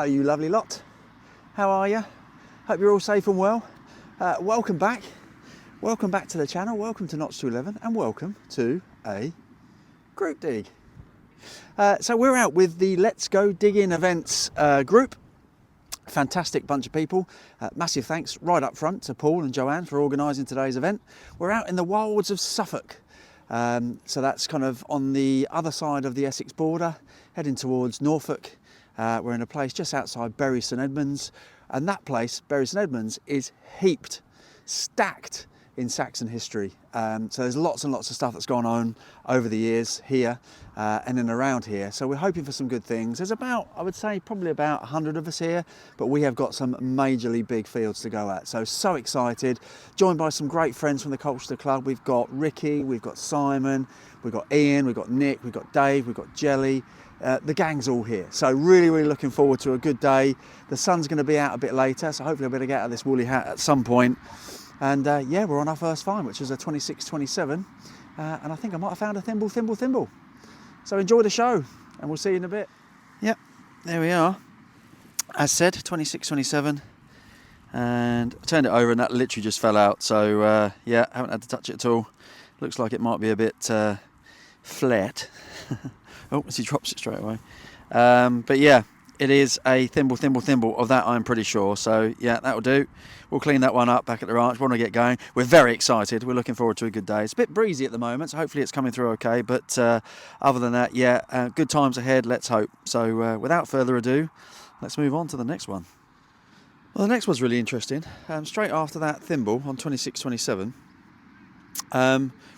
Hello you lovely lot, how are you? Hope you're all safe and well. Welcome back to the channel, welcome to Notch to 11 and welcome to a group dig. So we're out with the Let's Go Digging Events group. Fantastic bunch of people. Massive thanks right up front to Paul and Joanne for organising today's event. We're out in the wilds of Suffolk. So that's kind of on the other side of the Essex border, heading towards Norfolk. We're in a place just outside Bury St Edmunds, and that place, Bury St Edmunds, is heaped, stacked in Saxon history. So there's lots and lots of stuff that's gone on over the years here and in around here. So we're hoping for some good things. There's about, I would say, probably about 100 of us here, but we have got some majorly big fields to go at. So excited, joined by some great friends from the Colchester Club. We've got Ricky, we've got Simon, we've got Ian, we've got Nick, we've got Dave, we've got Jelly. The gang's all here. So really looking forward to a good day. The sun's going to be out a bit later, so hopefully I'll be able to get out of this woolly hat at some point. And yeah, we're on our first find, which is a 26-27. And I think I might have found a thimble. So enjoy the show, and we'll see you in a bit. Yep, there we are. As said, 26-27. And I turned it over and that literally just fell out. So yeah, haven't had to touch it at all. Looks like it might be a bit flat. Oh, he drops it straight away. But yeah, it is a thimble of that, I'm pretty sure. So yeah, that'll do. We'll clean that one up back at the ranch. Want to get going. We're very excited. We're looking forward to a good day. It's a bit breezy at the moment, so hopefully it's coming through okay. But other than that, yeah, good times ahead, let's hope. So without further ado, let's move on to the next one. Well, the next one's really interesting. Straight after that thimble on 26-27,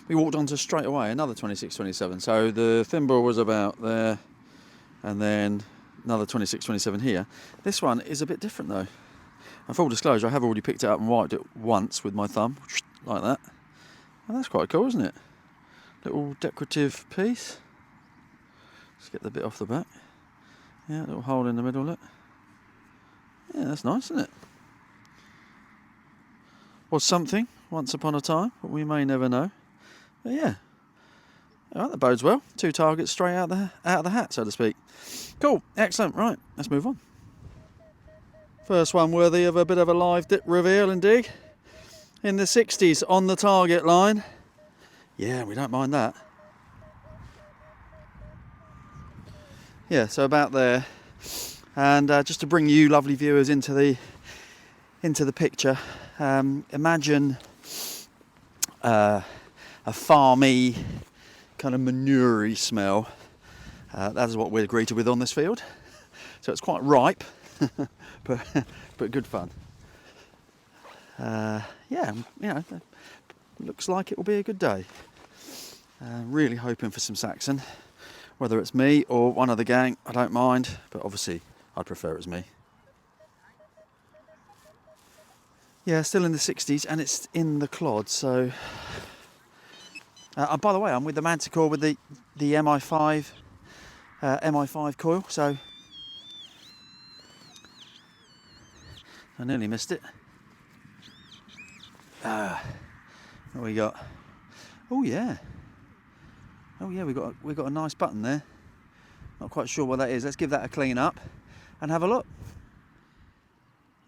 we walked on to straight away another 26-27. So the thimble was about there, and then another 26-27 here. This one is a bit different though. And full disclosure, I have already picked it up and wiped it once with my thumb, like that. And that's quite cool, isn't it? Little decorative piece. Let's get the bit off the back. Yeah, little hole in the middle, look. Yeah, that's nice, isn't it? Was something once upon a time, but we may never know. But yeah, all right, that bodes well. 2 targets straight out of the hat, so to speak. Cool, excellent. Right, let's move on. First one worthy of a bit of a live dip reveal and dig. In the 60s on the target line. Yeah, we don't mind that. Yeah, so about there. And just to bring you lovely viewers into the picture, imagine a farmy kind of manure-y smell. That is what we're greeted with on this field. So it's quite ripe, but good fun. Yeah, you know, looks like it will be a good day. Really hoping for some Saxon. Whether it's me or one of the gang, I don't mind, but obviously I'd prefer it as me. Yeah, still in the 60s, and it's in the clod, so... by the way, I'm with the Manticore with the MI5 coil, so... I nearly missed it. What we got? Oh yeah, we got a nice button there. Not quite sure what that is. Let's give that a clean up and have a look.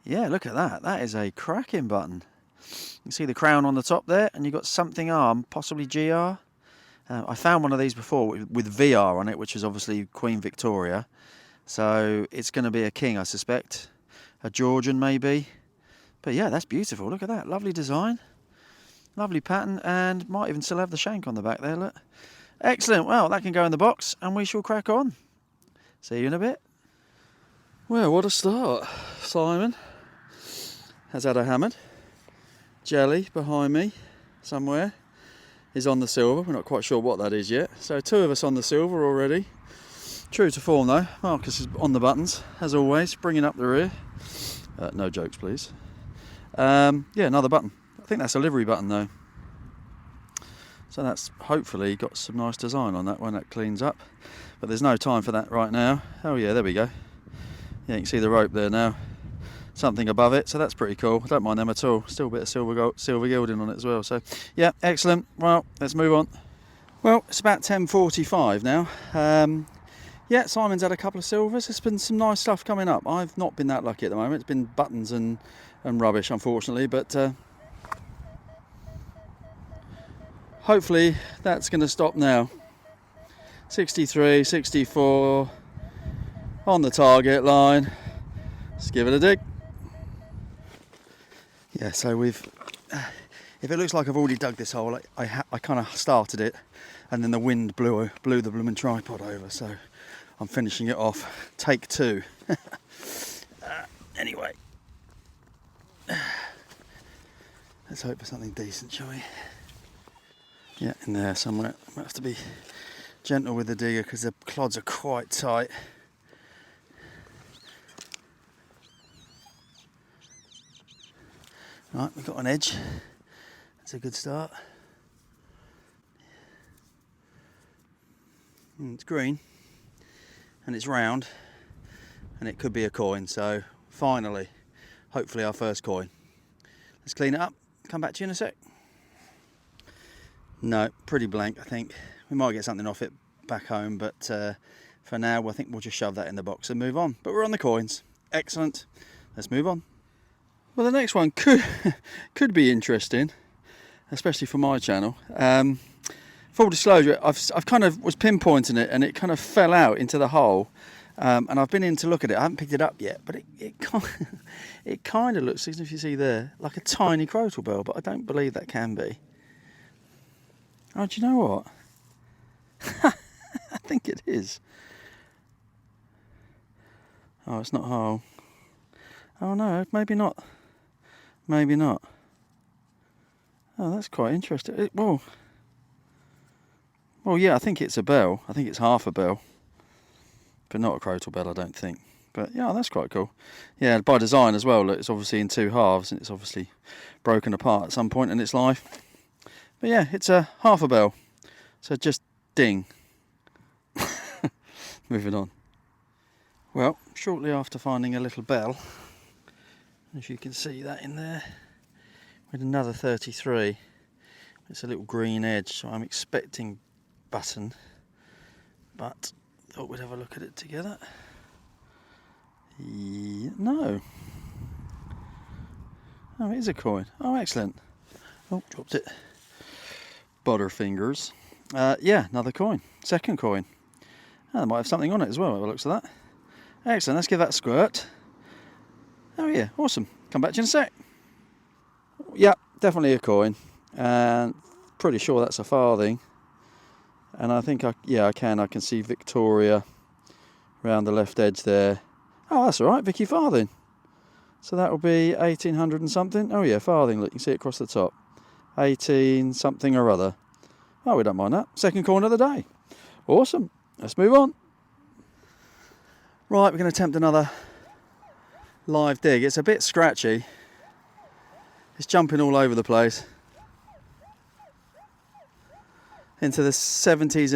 Yeah, look at that. That is a cracking button. You can see the crown on the top there, and you've got something arm, possibly GR. I found one of these before with VR on it, which is obviously Queen Victoria. So it's going to be a king, I suspect. A Georgian, maybe. But yeah, that's beautiful. Look at that. Lovely design. Lovely pattern, and might even still have the shank on the back there, look. Excellent. Well, that can go in the box, and we shall crack on. See you in a bit. Well, what a start. Simon has had a hammered. Jelly behind me somewhere is on the silver. We're not quite sure what that is yet. So 2 of us on the silver already. True to form though, Marcus is on the buttons as always, bringing up the rear. No jokes please. Yeah, another button. I think that's a livery button though. So that's hopefully got some nice design on that when that cleans up. But there's no time for that right now. Oh yeah, there we go. Yeah, you can see the rope there now. Something above it, so that's pretty cool. I don't mind them at all. Still a bit of silver gilding on it as well. So yeah, excellent. Well, let's move on. Well, it's about 10:45 now. yeah, Simon's had a couple of silvers. There's been some nice stuff coming up. I've not been that lucky at the moment. It's been buttons and rubbish, unfortunately, but hopefully that's going to stop now. 63, 64 on the target line. Let's give it a dig. Yeah, so we've, if it looks like I've already dug this hole, I kind of started it and then the wind blew the blooming tripod over, so I'm finishing it off. Take 2. Anyway, let's hope for something decent, shall we? Yeah, in there somewhere. I have to be gentle with the digger because the clods are quite tight. Right, we've got an edge. That's a good start. It's green and it's round and it could be a coin, so finally, hopefully our first coin. Let's clean it up, come back to you in a sec. No, pretty blank, I think. We might get something off it back home, but for now I think we'll just shove that in the box and move on. But we're on the coins. Excellent. Let's move on. Well, the next one could be interesting, especially for my channel. Full disclosure, I've kind of was pinpointing it and it kind of fell out into the hole, and I've been in to look at it. I haven't picked it up yet, but it kind of looks, if you see there, like a tiny crotal bell, but I don't believe that can be. Oh, do you know what? I think it is. Oh, it's not whole. Oh no, maybe not. Maybe not. Oh, that's quite interesting. Well, yeah, I think it's a bell. I think it's half a bell, but not a crotal bell, I don't think. But yeah, that's quite cool. Yeah, by design as well. Look, it's obviously in 2 halves, and it's obviously broken apart at some point in its life. But yeah, it's a half a bell. So just ding. Moving on. Well, shortly after finding a little bell, as you can see that in there, with another 33. It's a little green edge, so I'm expecting button, but thought we'd have a look at it together. Yeah, no. Oh, it is a coin. Oh, excellent. Oh, dropped it. Butterfingers. Yeah, another coin. Second coin. Oh, that might have something on it as well, by the looks of that. Excellent, let's give that a squirt. Oh yeah, awesome. Come back to you in a sec. Yeah, definitely a coin. And pretty sure that's a farthing. And I think, I can see Victoria around the left edge there. Oh, that's all right, Vicky farthing. So that will be 1800 and something. Oh yeah, farthing, look, you can see it across the top. 18 something or other. Oh, we don't mind that. Second coin of the day. Awesome. Let's move on. Right, we're going to attempt another live dig. It's a bit scratchy. It's jumping all over the place. Into the 70s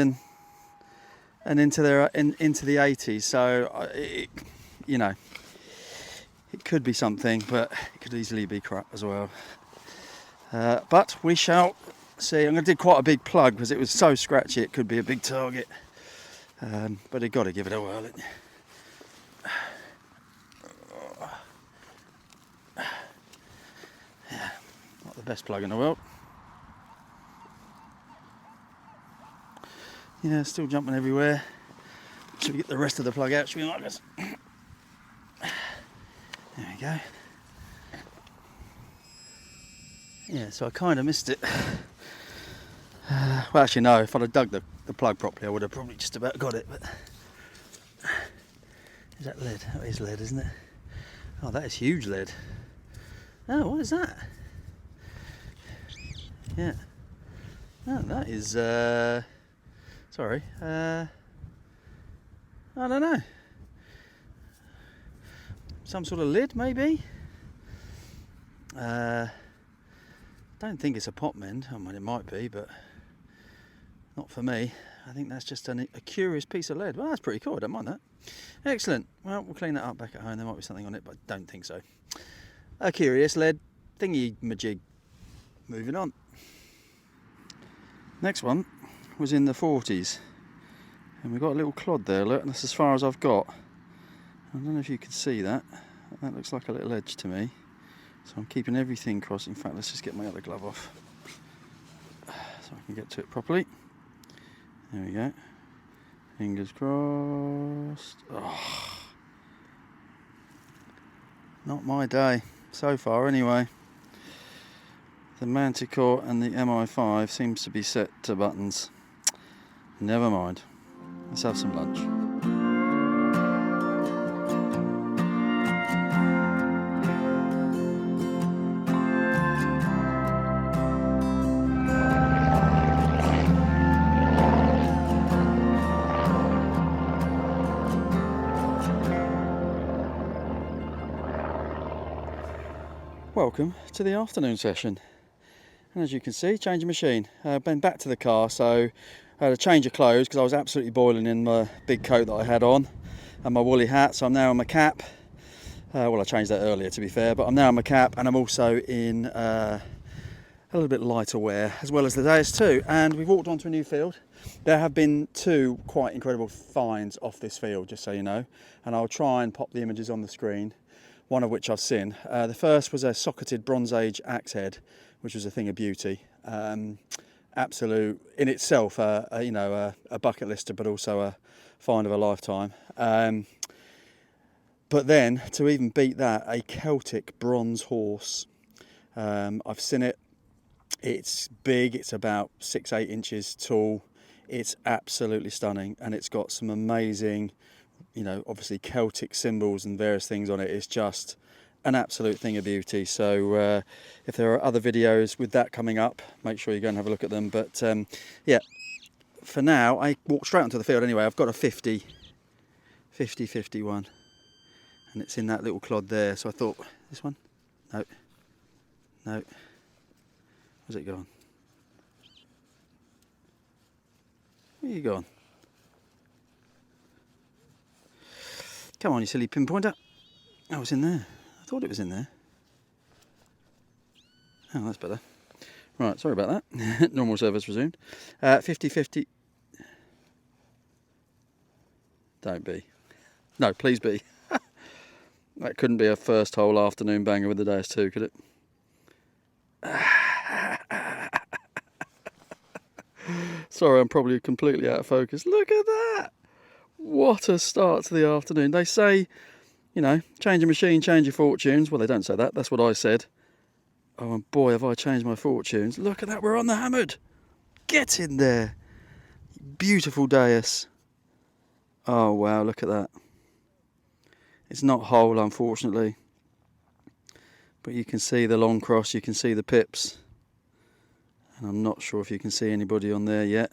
and into the 80s. So, you know, it could be something, but it could easily be crap as well. But we shall see. I'm going to do quite a big plug because it was so scratchy it could be a big target. But you've got to give it a whirl. Yeah, not the best plug in the world. Yeah, still jumping everywhere. Should we get the rest of the plug out? Should we, Marcus? There we go. Yeah, so I kind of missed it. Well, actually, no. If I'd have dug the plug properly, I would have probably just about got it. But is that lead? That is lead, isn't it? Oh, that is huge lead. Oh, what is that? Yeah. Oh, that is. Sorry. I don't know. Some sort of lid, maybe. Don't think it's a pot mend. I mean, it might be, but not for me. I think that's just a curious piece of lead. Well, that's pretty cool. I don't mind that. Excellent. Well, we'll clean that up back at home. There might be something on it, but I don't think so. A curious lead thingy-majig. Moving on. Next one was in the 40s. And we've got a little clod there, look, and that's as far as I've got. I don't know if you can see that. That looks like a little edge to me. So I'm keeping everything crossed. In fact, let's just get my other glove off so I can get to it properly. There we go. Fingers crossed. Oh, not my day so far anyway. The Manticore and the MI5 seems to be set to buttons. Never mind. Let's have some lunch. Welcome to the afternoon session, and as you can see, change of machine. Been back to the car, so I had a change of clothes because I was absolutely boiling in my big coat that I had on and my woolly hat, so I'm now in my cap. Well, I changed that earlier to be fair, but I'm now in my cap, and I'm also in a little bit lighter wear as well as the Deus too. And we've walked onto a new field. There have been two quite incredible finds off this field, just so you know, and I'll try and pop the images on the screen, one of which I've seen. The first was a socketed Bronze Age axe head, which was a thing of beauty. Absolute in itself, you know, a bucket lister, but also a find of a lifetime. But then to even beat that, a Celtic bronze horse. I've seen it. It's big. It's about 6-8 inches tall. It's absolutely stunning, and it's got some amazing, you know, obviously Celtic symbols and various things on it. It's just an absolute thing of beauty. So if there are other videos with that coming up, make sure you go and have a look at them. But yeah, for now, I walked straight onto the field anyway. I've got a 50-51, and it's in that little clod there. So I thought, this one? No. No. Where's it gone? Where are you gone? Come on, you silly pinpointer. Oh, it's in there. I thought it was in there. Oh, that's better. Right, sorry about that. Normal service resumed. 50-50. Don't be. No, please be. That couldn't be a first hole afternoon banger with the Deus 2, could it? Sorry, I'm probably completely out of focus. Look at that. What a start to the afternoon. They say, you know, change your machine, change your fortunes. Well, they don't say that. That's what I said. Oh, and boy, have I changed my fortunes. Look at that. We're on the hammered. Get in there. Beautiful Deus. Oh, wow. Look at that. It's not whole, unfortunately. But you can see the long cross. You can see the pips. And I'm not sure if you can see anybody on there yet.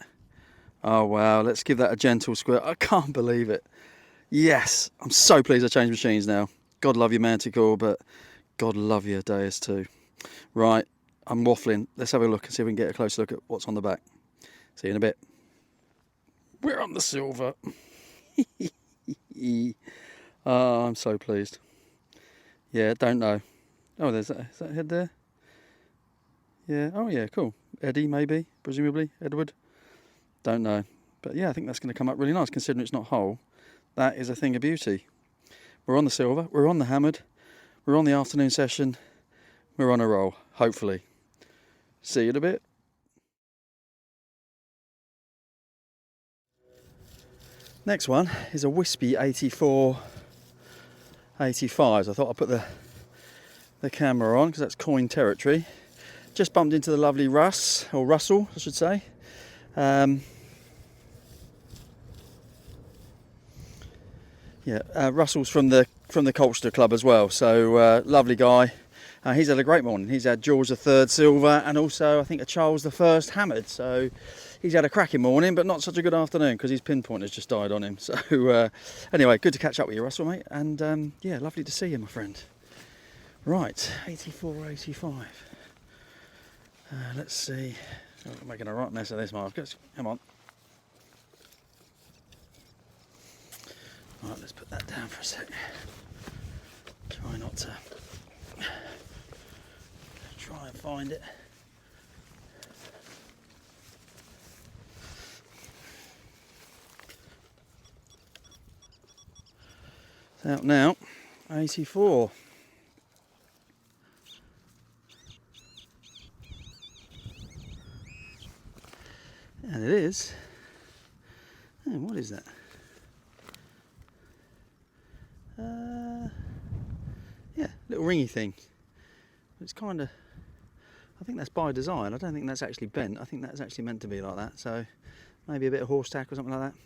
Oh, wow. Let's give that a gentle squirt. I can't believe it. Yes. I'm so pleased I changed machines now. God love you, Manticore, but God love you, Deus too. Right. I'm waffling. Let's have a look and see if we can get a closer look at what's on the back. See you in a bit. We're on the silver. Oh, I'm so pleased. Yeah, don't know. Oh, is that head there? Yeah. Oh, yeah, cool. Eddie, maybe, presumably. Edward. Don't know. But yeah, I think that's going to come up really nice, considering it's not whole. That is a thing of beauty. We're on the silver. We're on the hammered. We're on the afternoon session. We're on a roll, hopefully. See you in a bit. Next one is a Wispy 84-85. I thought I'd put the camera on because that's coin territory. Just bumped into the lovely Russell, I should say. Russell's from the Colchester Club as well, so lovely guy. He's had a great morning. He's had George III silver and also I think a Charles I hammered, so he's had a cracking morning, but not such a good afternoon because his pinpoint has just died on him. So anyway, good to catch up with you, Russell, mate, and yeah, lovely to see you, my friend. Right, 84-85. Let's see. I'm making a right mess of this, Mark. Come on. Right, let's put that down for a sec. Try not to try and find it. Out now, 84. And it is. Oh, what is that? Yeah, little ringy thing. It's kind of, I think that's by design. I don't think that's actually bent. I think that's actually meant to be like that. So maybe a bit of horse tack or something like that.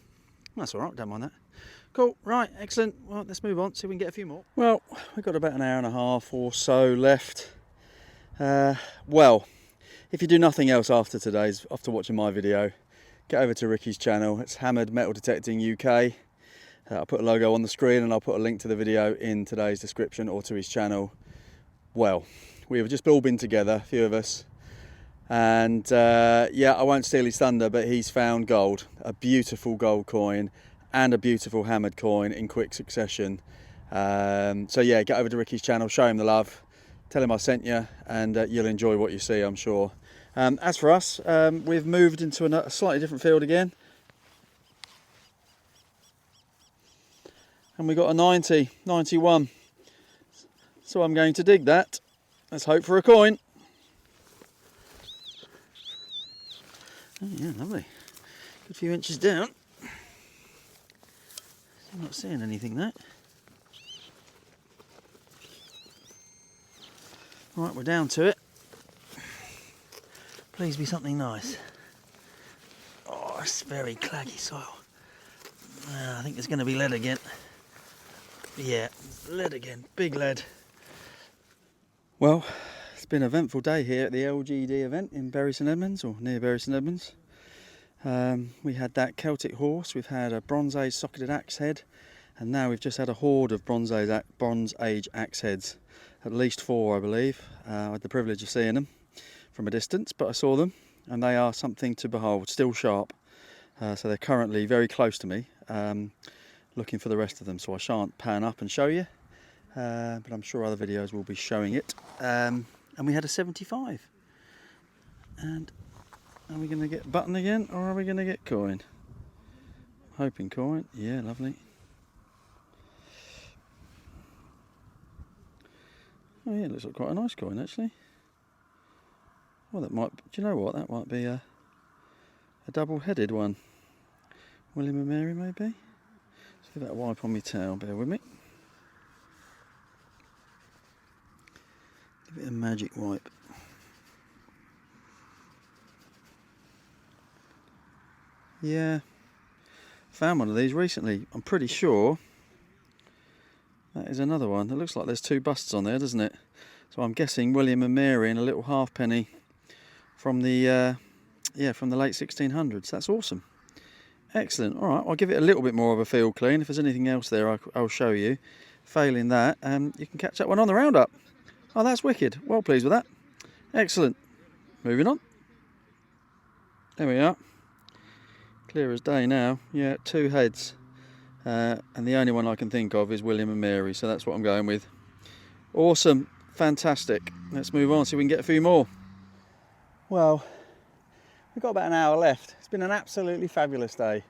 That's all right, don't mind that. Cool, right, excellent. Well, let's move on, see if we can get a few more. Well, we've got about an hour and a half or so left. Well, if you do nothing else after watching my video, get over to Ricky's channel. It's Hammered Metal Detecting UK. I'll put a logo on the screen and I'll put a link to the video in today's description or to his channel. Well, we've just all been together, a few of us, and yeah, I won't steal his thunder, but he's found gold, a beautiful gold coin and a beautiful hammered coin in quick succession. So yeah, get over to Ricky's channel, show him the love, tell him I sent you, and you'll enjoy what you see, I'm sure. As for us, we've moved into a slightly different field again. And we got a 91. So I'm going to dig that. Let's hope for a coin. Oh yeah, lovely. Good few inches down. I'm not seeing anything there. Right, we're down to it. Please be something nice. Oh, it's very claggy soil. I think there's going to be lead again. Yeah, lead again, big lead. Well, it's been an eventful day here at the LGD event in Bury St Edmunds, or near Bury St Edmunds. We had that Celtic horse, we've had a Bronze Age socketed axe head, and now we've just had a horde of Bronze Age axe heads. At least 4, I believe. I had the privilege of seeing them from a distance, but I saw them, and they are something to behold, still sharp. So they're currently very close to me, looking for the rest of them, so I shan't pan up and show you, but I'm sure other videos will be showing it. And we had a 75. And are we going to get button again, or are we going to get coin? Hoping coin. Yeah, lovely. Oh yeah, it looks like quite a nice coin actually. Well, that might, do you know what, that might be a double-headed one. William and Mary maybe? Let's give that a wipe on my towel, bear with me. Give it a magic wipe. Yeah, found one of these recently. I'm pretty sure that is another one. It looks like there's 2 busts on there, doesn't it? So I'm guessing William and Mary and a little halfpenny from the from the late 1600s. That's awesome. Excellent. All right, I'll give it a little bit more of a field clean. If there's anything else there, I'll show you. Failing that, you can catch that one on the roundup. Oh, that's wicked. Well pleased with that. Excellent. Moving on. There we are. Clear as day now. Yeah, 2 heads. And the only one I can think of is William and Mary, so that's what I'm going with. Awesome. Fantastic. Let's move on so we can get a few more. Well, we've got about an hour left. It's been an absolutely fabulous day.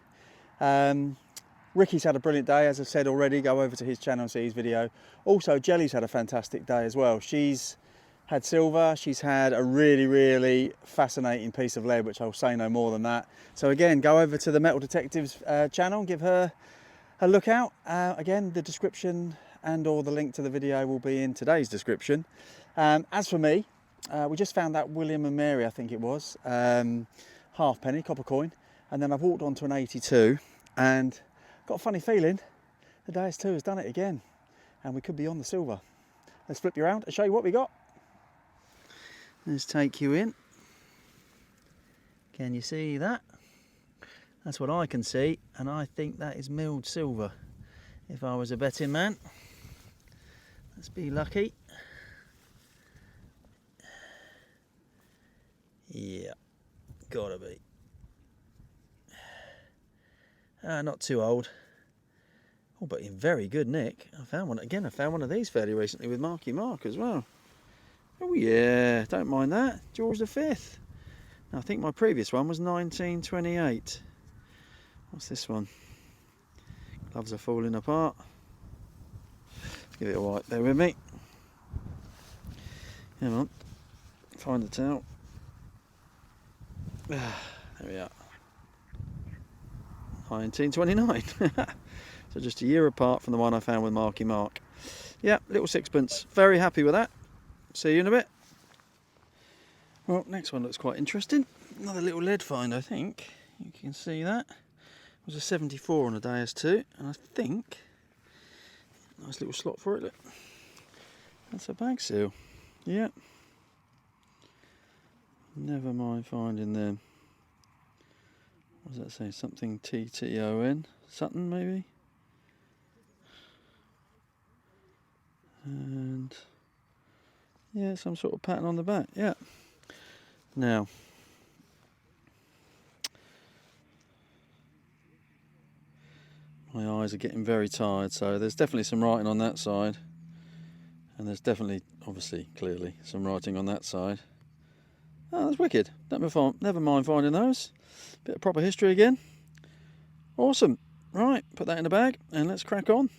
Ricky's had a brilliant day, as I've said already. Go over to his channel and see his video. Also, Jelly's had a fantastic day as well. She's had silver. She's had a really, really fascinating piece of lead, which I'll say no more than that. So again, go over to the Metal Detectives channel and give her a look out. Again, the description and or the link to the video will be in today's description. As for me, we just found that William and Mary, I think it was, halfpenny, copper coin, and then I've walked on to an 82 and got a funny feeling the DS2 has done it again and we could be on the silver. Let's flip you around and show you what we got. Let's take you in. Can you see that? That's what I can see, and I think that is milled silver if I was a betting man. Let's be lucky. Yeah, gotta be. Not too old. Oh, but in very good nick. I found one again. I found one of these fairly recently with Marky Mark as well. Oh yeah, don't mind that. George V. Now, I think my previous one was 1928. What's this one? Gloves are falling apart. give it a wipe there with me. Hang on, find the towel. There we are. 1929. So just a year apart from the one I found with Marky Mark. Yeah, little sixpence. Very happy with that. See you in a bit. Well, next one looks quite interesting. Another little lead find, I think. You can see that. It was a 74 on a DS2, and I think, nice little slot for it, look. That's a bag seal. Yeah. Never mind finding them. What does that say? Something TTON? Sutton, maybe? And yeah, some sort of pattern on the back. Yeah. Now, my eyes are getting very tired, so there's definitely some writing on that side, and there's definitely, obviously, clearly, some writing on that side. Oh, that's wicked. Never mind finding those. Bit of proper history again. Awesome. Right, put that in the bag and let's crack on.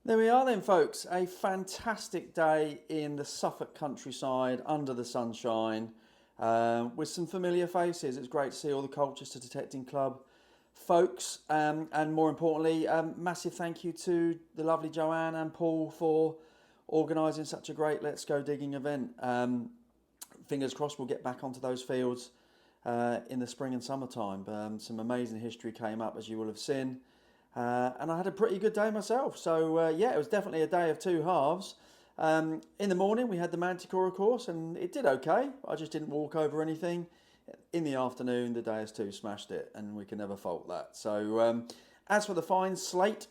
There we are then, folks. A fantastic day in the Suffolk countryside under the sunshine with some familiar faces. It's great to see all the Colchester Detecting Club folks, and more importantly, massive thank you to the lovely Joanne and Paul for organising such a great Let's Go Digging event. Fingers crossed we'll get back onto those fields in the spring and summertime. Some amazing history came up, as you will have seen, and I had a pretty good day myself. So yeah, it was definitely a day of two halves. In the morning we had the Manticore course, and it did okay. I just didn't walk over anything. In the afternoon, the DS2 smashed it, and we can never fault that. So as for the fine slate,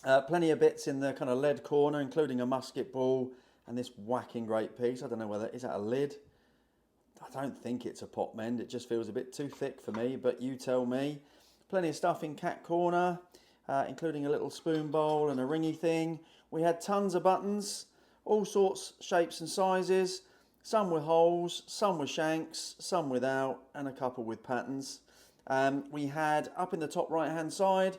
plenty of bits in the kind of lead corner, including a musket ball and this whacking great piece. I don't know whether, is that a lid? I don't think it's a pot mend. It just feels a bit too thick for me, but you tell me. Plenty of stuff in cat corner, including a little spoon bowl and a ringy thing. We had tons of buttons, all sorts, shapes and sizes. Some with holes, some with shanks, some without, and a couple with patterns. We had, up in the top right hand side,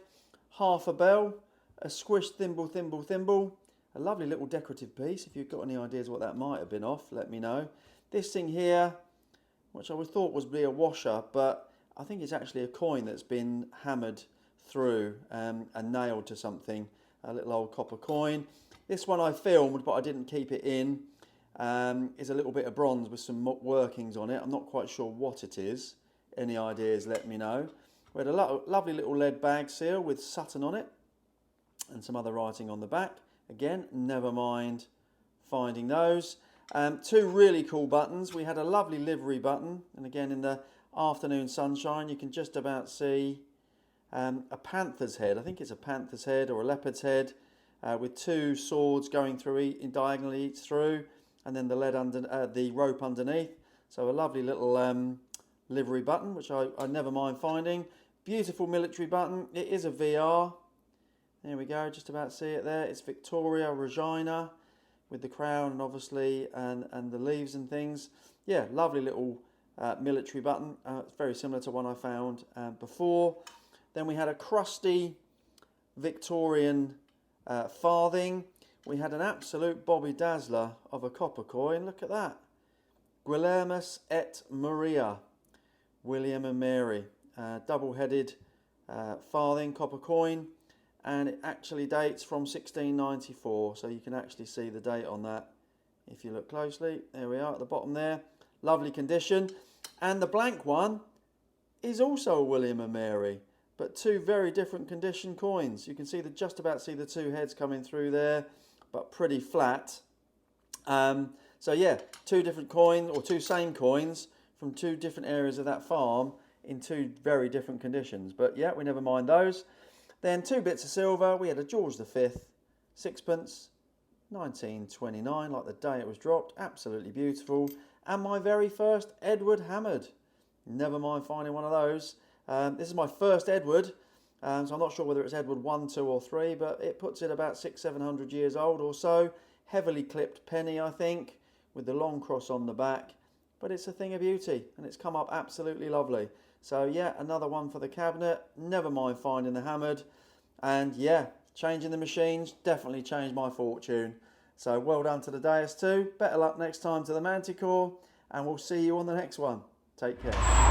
half a bell, a squished thimble, a lovely little decorative piece. If you've got any ideas what that might have been off, let me know. This thing here, which I always thought was be a washer, but I think it's actually a coin that's been hammered through and nailed to something, a little old copper coin. This one I filmed, but I didn't keep it in. Is a little bit of bronze with some workings on it. I'm not quite sure what it is. Any ideas, let me know. We had a lovely little lead bag seal with Sutton on it and some other writing on the back. Again, never mind finding those. Two really cool buttons. We had a lovely livery button, and again in the afternoon sunshine you can just about see a panther's head. I think it's a panther's head or a leopard's head with two swords going through diagonally each through, and then the lead under the rope underneath. So a lovely little livery button, which I never mind finding. Beautiful military button. It is a VR. There we go, just about see it there. It's Victoria Regina with the crown and obviously and the leaves and things. Yeah, lovely little military button. It's very similar to one I found before. Then we had a crusty Victorian farthing. We had an absolute Bobby Dazzler of a copper coin. Look at that. Guillermus et Maria. William and Mary. Double-headed farthing copper coin. And it actually dates from 1694, so you can actually see the date on that if you look closely. There we are at the bottom there. Lovely condition. And the blank one is also a William and Mary, but two very different condition coins. You can see just about see the two heads coming through there, but pretty flat. So yeah, two different coins, or two same coins from two different areas of that farm in two very different conditions. But yeah, we never mind those. Then two bits of silver. We had a George V, sixpence, 1929, like the day it was dropped. Absolutely beautiful. And my very first Edward hammered. Never mind finding one of those. This is my first Edward, so I'm not sure whether it's Edward 1, 2 or 3, but it puts it about 600-700 years old or so. Heavily clipped penny, I think, with the long cross on the back. But it's a thing of beauty, and it's come up absolutely lovely. So yeah, another one for the cabinet. Never mind finding the hammered. And yeah, Changing the machines definitely changed my fortune. So well done to the Deus 2. Better luck next time to the Manticore, and we'll see you on the next one. Take care.